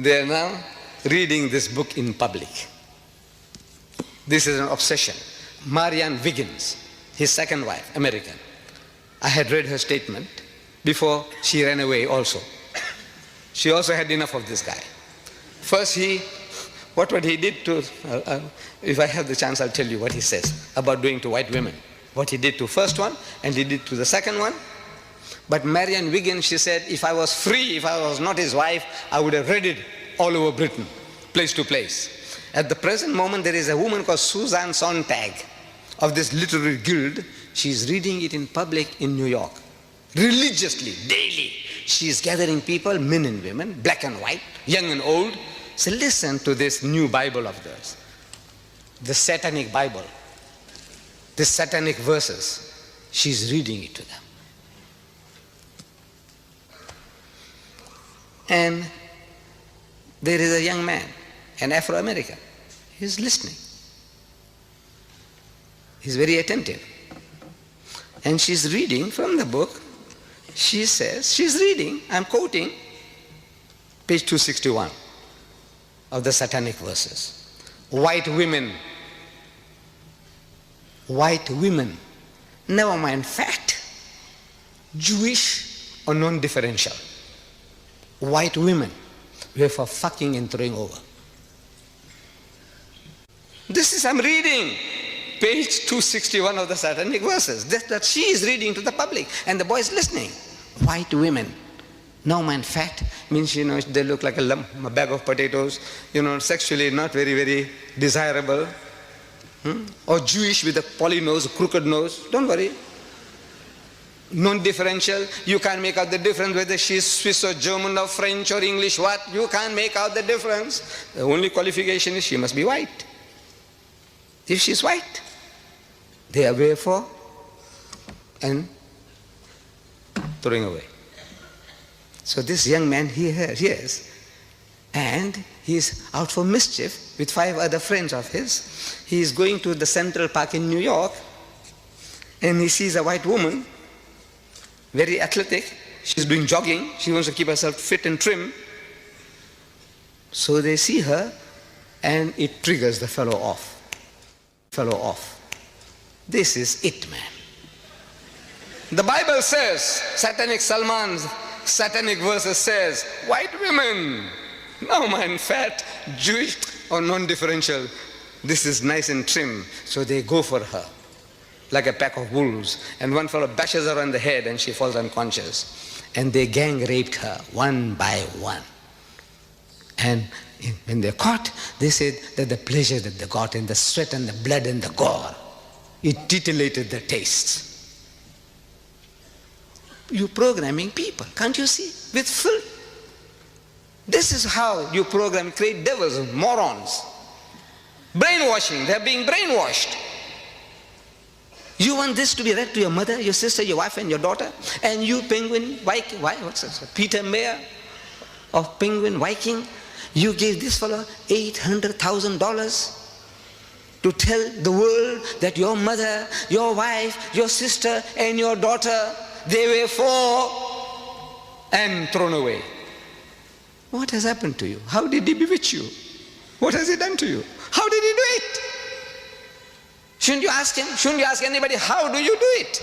They are now reading this book in public. This is an obsession. Marianne Wiggins, his second wife, American. I had read her statement before she ran away also. She also had enough of this guy. First what he did to, if I have the chance I'll tell you what he says about doing to white women. What he did to first one and he did to the second one. But Marianne Wiggins, she said, if I was free, if I was not his wife, I would have read it all over Britain, place to place. At the present moment, there is a woman called Susan Sontag of this literary guild. She's reading it in public in New York, religiously, daily. She's gathering people, men and women, black and white, young and old. So listen to this new Bible of theirs, the satanic Bible, the satanic verses. She's reading it to them. And there is a young man, an Afro-American. He's listening. He's very attentive. And she's reading from the book. She says, she's reading, I'm quoting, page 261 of the satanic verses. White women, never mind fat, Jewish or non-differential. White women were for fucking and throwing over. This is, I'm reading page 261 of the satanic verses. That she is reading to the public and the boy is listening. White women, no man fat, means, they look like a lump, a bag of potatoes, sexually not very, very desirable. Or Jewish with a poly nose, crooked nose, don't worry. Non-differential, you can't make out the difference whether she's Swiss or German or French or English, what? You can't make out the difference. The only qualification is she must be white. If she's white, they are way for and throwing away. So this young man, he hears, and he's out for mischief with 5 other friends of his. He is going to the Central Park in New York, and he sees a white woman, very athletic. She's doing jogging. She wants to keep herself fit and trim. So they see her, and it triggers the fellow off. This is it, man. The Bible says, satanic Salman's satanic verses says, white women, no man fat, Jewish or non-differential. This is nice and trim. So they go for her like a pack of wolves. And one fellow bashes her on the head and she falls unconscious. And they gang raped her one by one. And when they're caught, they said that the pleasure that they got in the sweat and the blood and the gore, it titillated their tastes. You're programming people, can't you see? With filth. This is how you program, create devils and morons. Brainwashing, they're being brainwashed. You want this to be read to your mother, your sister, your wife and your daughter, and you Penguin Viking, what's this? Peter Mayer of Penguin Viking, you gave this fellow $800,000 to tell the world that your mother, your wife, your sister and your daughter, they were for and thrown away. What has happened to you? How did he bewitch you? What has he done to you? How did he do it? Shouldn't you ask him? Shouldn't you ask anybody, how do you do it?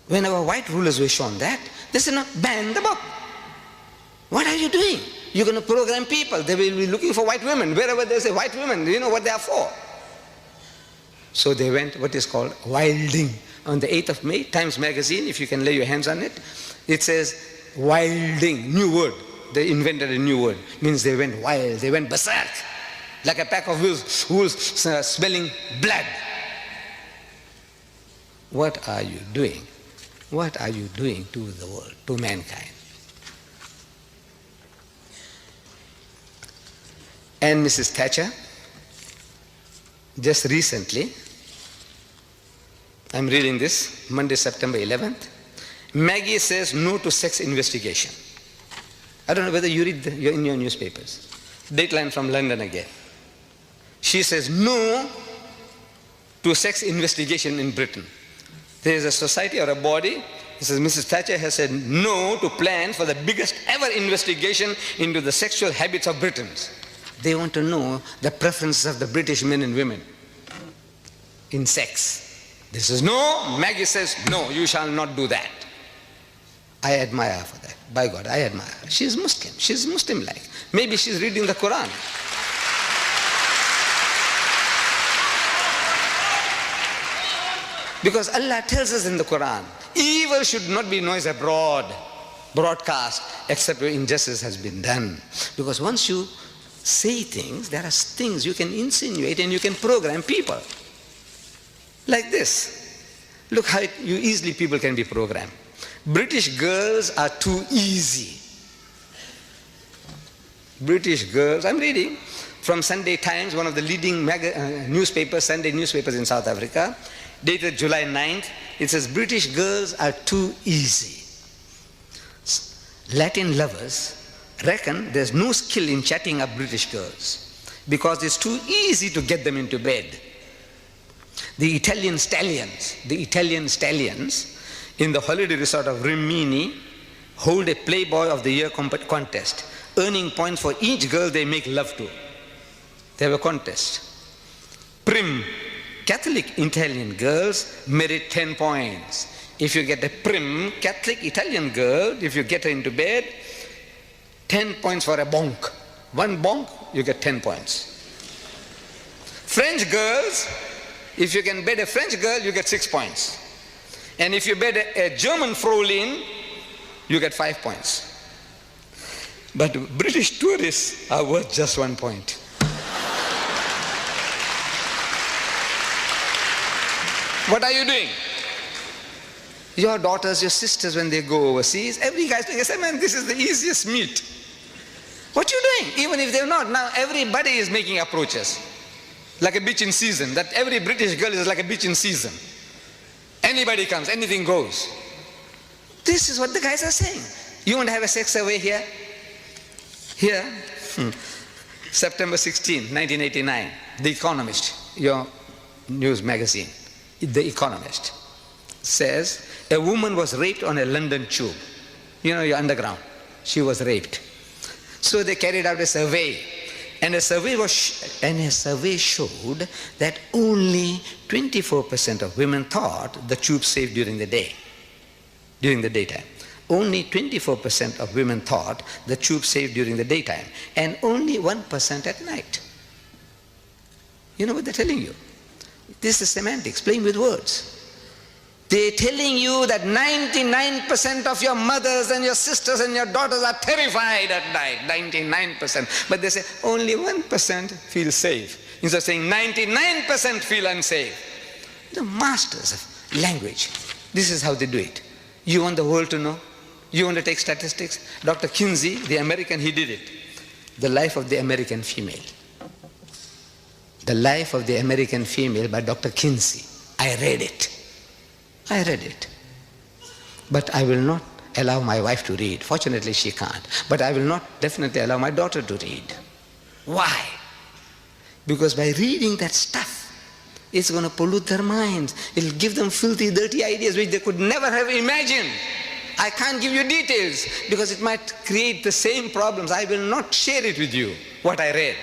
When our white rulers were shown that, they said, no, ban the book. What are you doing? You're going to program people. They will be looking for white women. Wherever they say white women, you know what they are for. So they went what is called wilding. On the 8th of May, Times Magazine, if you can lay your hands on it, it says wilding, new word. They invented a new word. Means they went wild, they went berserk. Like a pack of wolves smelling blood. What are you doing? What are you doing to the world, to mankind? And Mrs. Thatcher, just recently, I'm reading this, Monday, September 11th, Maggie says no to sex investigation. I don't know whether you read in your newspapers. Dateline from London again. She says no to sex investigation in Britain. There is a society or a body He says, Mrs. Thatcher has said no to plans for the biggest ever investigation into the sexual habits of Britons. They want to know the preferences of the British men and women in sex. This is no. Maggie says, no, you shall not do that. I admire her for that. By God, I admire her. She is Muslim. She is Muslim-like. Maybe she is reading the Quran. Because Allah tells us in the Quran, evil should not be noised abroad, broadcast, except where injustice has been done. Because once you say things, there are things you can insinuate and you can program people. Like this. Look how easily people can be programmed. British girls are too easy. British girls, I'm reading from Sunday Times, one of the leading newspapers, Sunday newspapers in South Africa, dated July 9th. It says, British girls are too easy. Latin lovers reckon there's no skill in chatting up British girls because it's too easy to get them into bed. The Italian stallions in the holiday resort of Rimini hold a Playboy of the Year contest, earning points for each girl they make love to. They have a contest. Prim, Catholic Italian girls merit 10 points. If you get a prim Catholic Italian girl, if you get her into bed, 10 points for a bonk. One bonk, you get 10 points. French girls, if you can bed a French girl, you get 6 points. And if you bed a German Fraulein, you get 5 points. But British tourists are worth just 1 point. What are you doing? Your daughters, your sisters, when they go overseas, every guy says, man, this is the easiest meat. What are you doing? Even if they're not, now everybody is making approaches. Like a bitch in season, that every British girl is like a bitch in season. Anybody comes, anything goes. This is what the guys are saying. You want to have a sex survey here? Here, September 16, 1989, The Economist, your news magazine, The Economist, says a woman was raped on a London tube. You know, your underground. She was raped. So they carried out a survey. And a survey showed that only 24% of women thought the tube safe during the day, during the daytime. Only 24% of women thought the tube safe during the daytime, and only 1% at night. You know what they're telling you? This is semantics, playing with words. They're telling you that 99% of your mothers and your sisters and your daughters are terrified at night, 99%. But they say only 1% feel safe. Instead of saying 99% feel unsafe. The masters of language. This is how they do it. You want the world to know? You want to take statistics? Dr. Kinsey, the American, he did it. The Life of the American Female. The Life of the American Female by Dr. Kinsey. I read it. But I will not allow my wife to read. Fortunately, she can't. But I will not definitely allow my daughter to read. Why? Because by reading that stuff, it's going to pollute their minds. It'll give them filthy, dirty ideas which they could never have imagined. I can't give you details because it might create the same problems. I will not share it with you, what I read.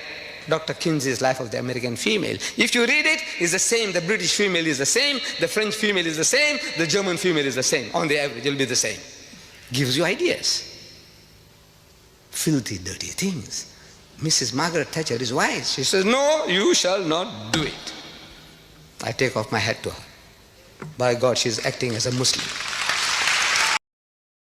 Dr. Kinsey's Life of the American Female. If you read it, it's the same. The British female is the same. The French female is the same. The German female is the same. On the average, it'll be the same. Gives you ideas. Filthy, dirty things. Mrs. Margaret Thatcher is wise. She says, no, you shall not do it. I take off my hat to her. By God, she's acting as a Muslim.